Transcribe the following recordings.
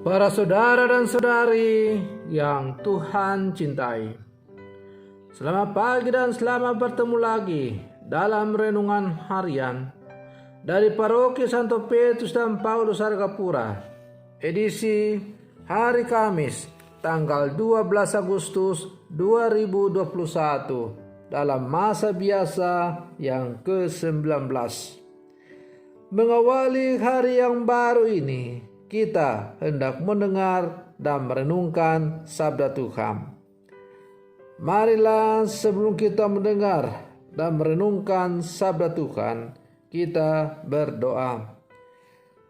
Para saudara dan saudari yang Tuhan cintai, selamat pagi dan selamat bertemu lagi dalam renungan harian dari Paroki Santo Petrus dan Paulus Argapura, edisi hari Kamis tanggal 12 Agustus 2021 dalam masa biasa yang ke-19. Mengawali hari yang baru ini, kita hendak mendengar dan merenungkan sabda Tuhan. Marilah sebelum kita mendengar dan merenungkan sabda Tuhan, kita berdoa.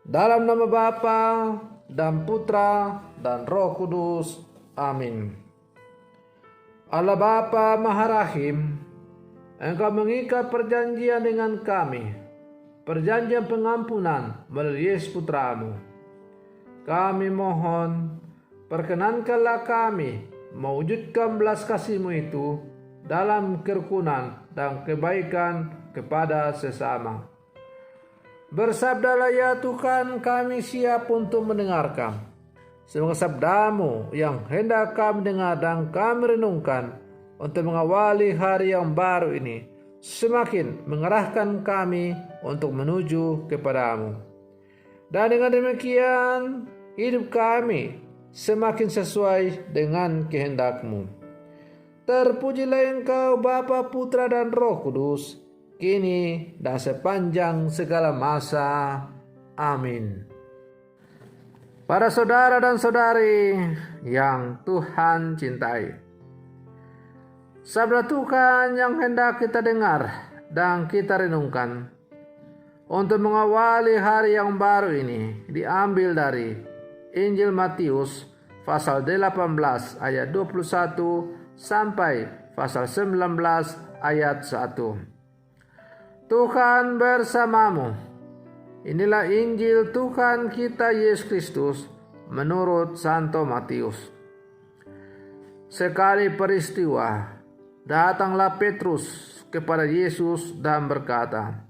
Dalam nama Bapa dan Putra dan Roh Kudus. Amin. Allah Bapa Maha Rahim, Engkau mengikat perjanjian dengan kami, perjanjian pengampunan melalui Yesus Putramu. Kami mohon, perkenankanlah kami mewujudkan belas kasih-Mu itu dalam kerukunan dan kebaikan kepada sesama. Bersabdalah ya Tuhan, kami siap untuk mendengarkan. Semoga sabda-Mu yang hendak kami dengar dan kami renungkan untuk mengawali hari yang baru ini semakin mengarahkan kami untuk menuju kepada-Mu. Dan dengan demikian, hidup kami semakin sesuai dengan kehendak-Mu. Terpujilah Engkau Bapa, Putra dan Roh Kudus, kini dan sepanjang segala masa. Amin. Para saudara dan saudari yang Tuhan cintai, sabda Tuhan yang hendak kita dengar dan kita renungkan untuk mengawali hari yang baru ini diambil dari Injil Matius pasal 18 ayat 21 sampai pasal 19 ayat 1. Tuhan bersamamu. Inilah Injil Tuhan kita Yesus Kristus menurut Santo Matius. Sekali peristiwa, datanglah Petrus kepada Yesus dan berkata,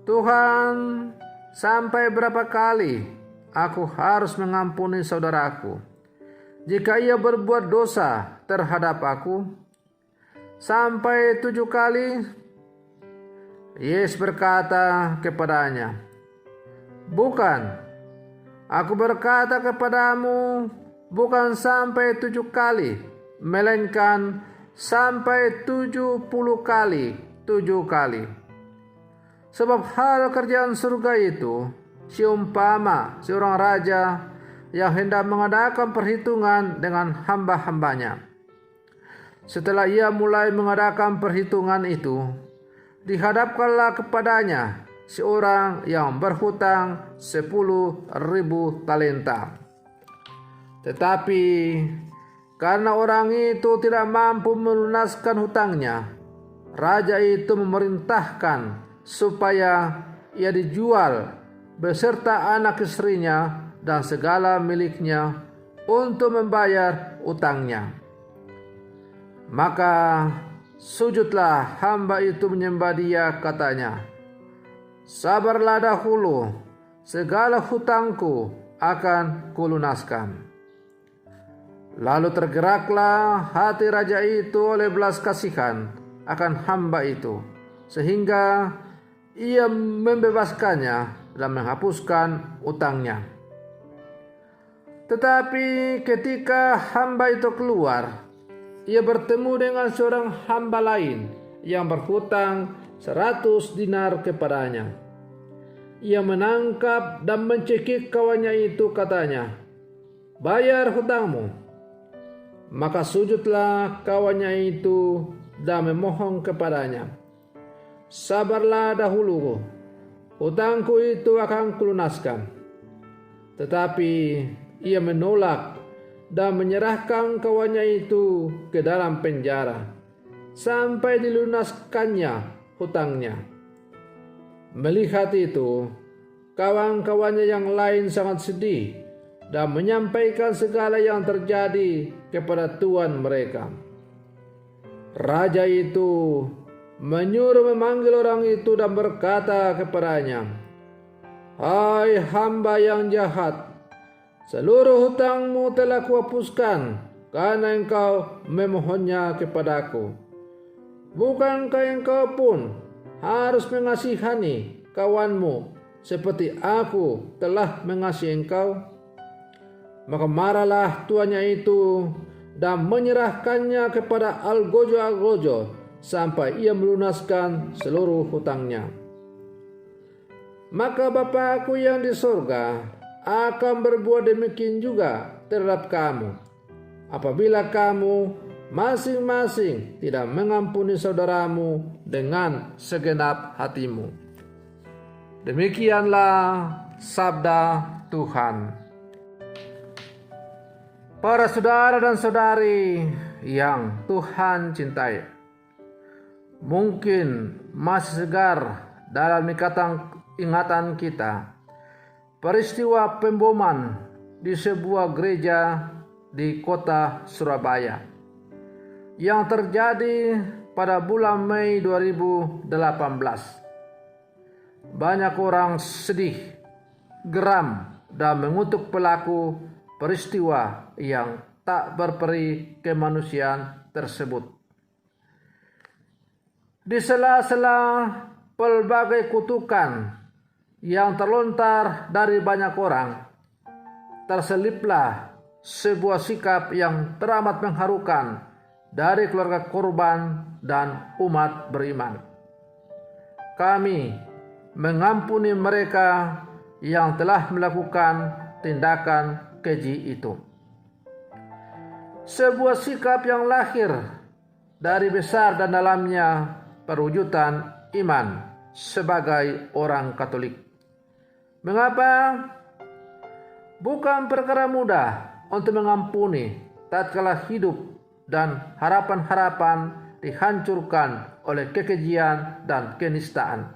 Tuhan, sampai berapa kali aku harus mengampuni saudaraku jika ia berbuat dosa terhadap aku? Sampai 7 kali? Yesus berkata kepadanya, bukan, aku berkata kepadamu, bukan sampai 7 kali, melainkan sampai 70 kali 7 kali. Sebab hal kerjaan surga itu seumpama seorang raja yang hendak mengadakan perhitungan dengan hamba-hambanya. Setelah ia mulai mengadakan perhitungan itu, dihadapkanlah kepadanya seorang yang berhutang 10.000 talenta. Tetapi karena orang itu tidak mampu melunaskan hutangnya, raja itu memerintahkan supaya ia dijual beserta anak istrinya dan segala miliknya untuk membayar utangnya. Maka sujudlah hamba itu menyembah dia, katanya, sabarlah dahulu, segala hutangku akan kulunaskan. Lalu tergeraklah hati raja itu oleh belas kasihan akan hamba itu, sehingga ia membebaskannya dan menghapuskan utangnya. Tetapi ketika hamba itu keluar, ia bertemu dengan seorang hamba lain yang berhutang 100 dinar kepadanya. Ia menangkap dan mencekik kawannya itu, katanya, bayar hutangmu. Maka sujudlah kawannya itu dan memohon kepadanya, sabarlah dahulu, hutangku itu akan kulunaskan. Tetapi ia menolak dan menyerahkan kawannya itu ke dalam penjara sampai dilunaskannya hutangnya. Melihat itu, kawan-kawannya yang lain sangat sedih dan menyampaikan segala yang terjadi kepada tuan mereka. Raja itu menyuruh memanggil orang itu dan berkata kepadanya, hai hamba yang jahat, Seluruh hutangmu telah kuhapuskan karena engkau memohonnya kepadaku. Bukankah engkau pun harus mengasihani kawanmu seperti aku telah mengasihi engkau? Maka marahlah tuannya itu dan menyerahkannya kepada algojo-algojo sampai ia melunaskan seluruh hutangnya. Maka Bapa-Ku yang di sorga akan berbuat demikian juga terhadap kamu, apabila kamu masing-masing tidak mengampuni saudaramu dengan segenap hatimu. Demikianlah sabda Tuhan. Para saudara dan saudari yang Tuhan cintai, mungkin masih segar dalam ingatan kita peristiwa pemboman di sebuah gereja di kota Surabaya yang terjadi pada bulan Mei 2018. Banyak orang sedih, geram, dan mengutuk pelaku peristiwa yang tak berperi kemanusiaan tersebut. Di sela-sela pelbagai kutukan yang terlontar dari banyak orang, terseliplah sebuah sikap yang teramat mengharukan dari keluarga korban dan umat beriman. Kami mengampuni mereka yang telah melakukan tindakan keji itu. Sebuah sikap yang lahir dari besar dan dalamnya perwujudan iman sebagai orang Katolik. Mengapa? Bukan perkara mudah untuk mengampuni tatkala hidup dan harapan-harapan dihancurkan oleh kekejian dan kenistaan.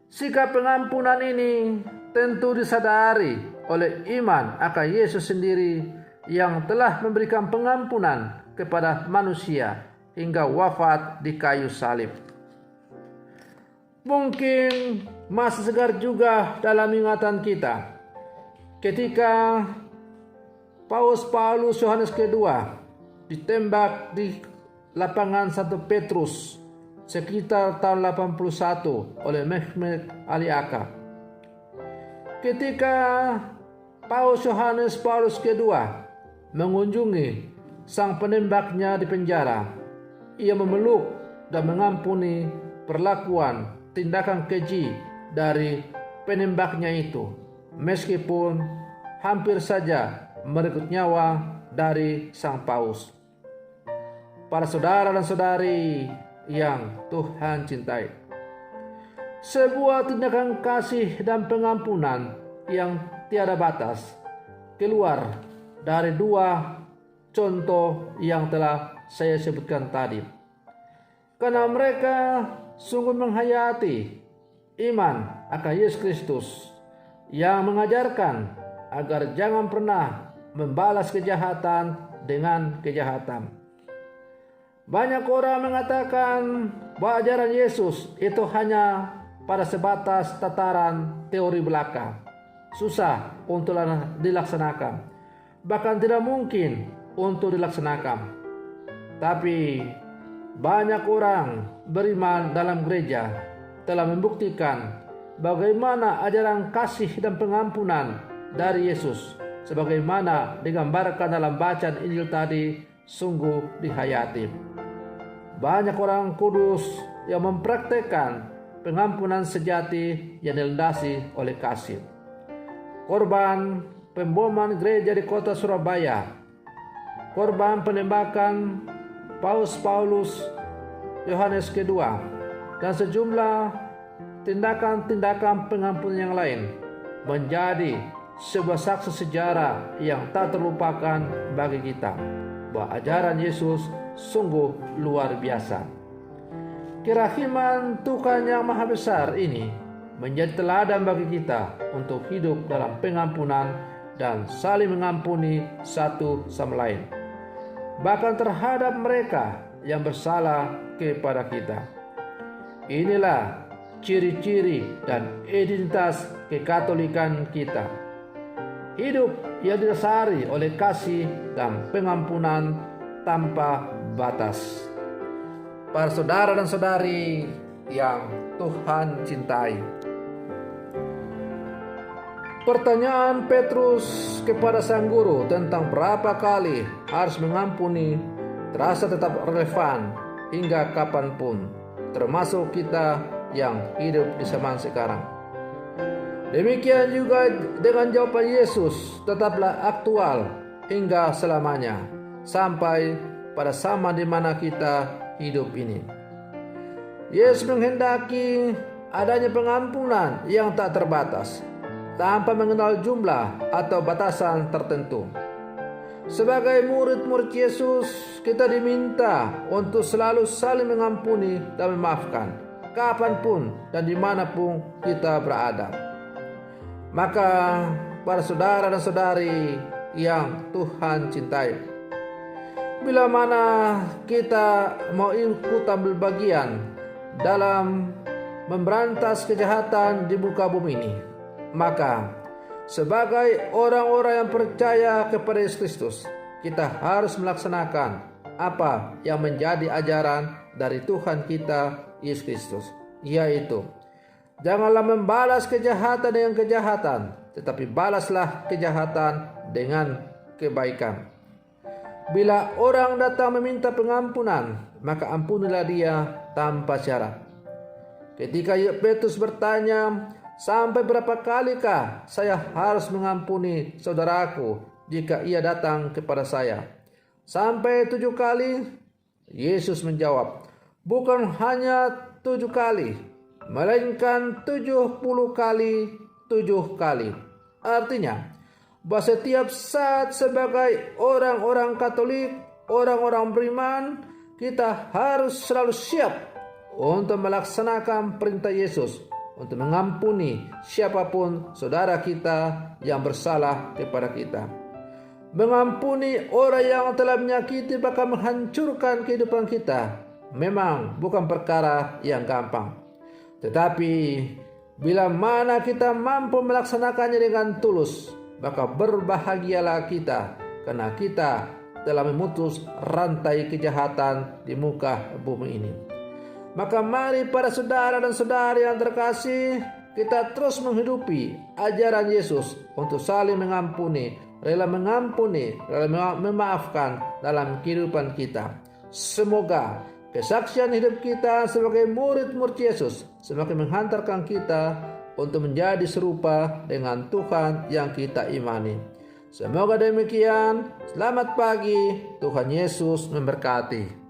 Sikap pengampunan ini tentu disadari oleh iman akan Yesus sendiri yang telah memberikan pengampunan kepada manusia hingga wafat di kayu salib. Mungkin masih segar juga dalam ingatan kita ketika Paus Yohanes kedua ditembak di lapangan 1 Petrus sekitar tahun 81 oleh Mehmet Ali Aka. Ketika Paus Yohanes Paulus kedua mengunjungi sang penembaknya di penjara, ia memeluk dan mengampuni perlakuan tindakan keji dari penembaknya itu, meskipun hampir saja merenggut nyawa dari sang paus. Para saudara dan saudari yang Tuhan cintai, sebuah tindakan kasih dan pengampunan yang tiada batas keluar dari dua contoh yang telah saya sebutkan tadi. Karena mereka sungguh menghayati iman akan Yesus Kristus yang mengajarkan agar jangan pernah membalas kejahatan dengan kejahatan. Banyak orang mengatakan bahwa ajaran Yesus itu hanya pada sebatas tataran teori belaka, susah untuk dilaksanakan, bahkan tidak mungkin untuk dilaksanakan. Tapi banyak orang beriman dalam gereja telah membuktikan bagaimana ajaran kasih dan pengampunan dari Yesus sebagaimana digambarkan dalam bacaan Injil tadi sungguh dihayati. Banyak orang kudus yang mempraktekkan pengampunan sejati yang dilandasi oleh kasih. Korban pemboman gereja di kota Surabaya, korban penembakan Paus Yohanes kedua, dan sejumlah tindakan-tindakan pengampunan yang lain menjadi sebuah saksi sejarah yang tak terlupakan bagi kita bahwa ajaran Yesus sungguh luar biasa. Kerahiman Tuhan yang Maha Besar ini menjadi teladan bagi kita untuk hidup dalam pengampunan dan saling mengampuni satu sama lain, bahkan terhadap mereka yang bersalah kepada kita. Inilah ciri-ciri dan identitas kekatolikan kita. hidup yang didasari oleh kasih dan pengampunan tanpa batas. Para saudara dan saudari yang Tuhan cintai, pertanyaan Petrus kepada sang guru tentang berapa kali harus mengampuni terasa tetap relevan hingga kapanpun, termasuk kita yang hidup di zaman sekarang. Demikian juga dengan jawaban Yesus tetaplah aktual hingga selamanya, sampai pada zaman di mana kita hidup ini. Yesus menghendaki adanya pengampunan yang tak terbatas, tanpa mengenal jumlah atau batasan tertentu. Sebagai murid-murid Yesus, kita diminta untuk selalu saling mengampuni dan memaafkan, kapanpun dan dimanapun kita berada. Maka para saudara dan saudari yang Tuhan cintai, bila mana kita mau ikut ambil bagian dalam memberantas kejahatan di muka bumi ini, maka sebagai orang-orang yang percaya kepada Yesus Kristus, kita harus melaksanakan apa yang menjadi ajaran dari Tuhan kita Yesus Kristus, yaitu janganlah membalas kejahatan dengan kejahatan, tetapi balaslah kejahatan dengan kebaikan. Bila orang datang meminta pengampunan, maka ampunilah dia tanpa syarat. Ketika Petrus bertanya, sampai berapa kalikah saya harus mengampuni saudaraku jika ia datang kepada saya? Sampai 7 kali? Yesus menjawab, bukan hanya 7 kali, melainkan 70 kali 7 kali. Artinya, bahwa setiap saat sebagai orang-orang Katolik, orang-orang beriman, kita harus selalu siap untuk melaksanakan perintah Yesus untuk mengampuni siapapun saudara kita yang bersalah kepada kita. Mengampuni orang yang telah menyakiti bahkan menghancurkan kehidupan kita memang bukan perkara yang gampang. Tetapi bila mana kita mampu melaksanakannya dengan tulus, maka berbahagialah kita, karena kita telah memutus rantai kejahatan di muka bumi ini. Maka mari para saudara dan saudari yang terkasih, kita terus menghidupi ajaran Yesus untuk saling mengampuni, rela memaafkan dalam kehidupan kita. Semoga kesaksian hidup kita sebagai murid-murid Yesus semakin menghantarkan kita untuk menjadi serupa dengan Tuhan yang kita imani. Semoga demikian. Selamat pagi. Tuhan Yesus memberkati.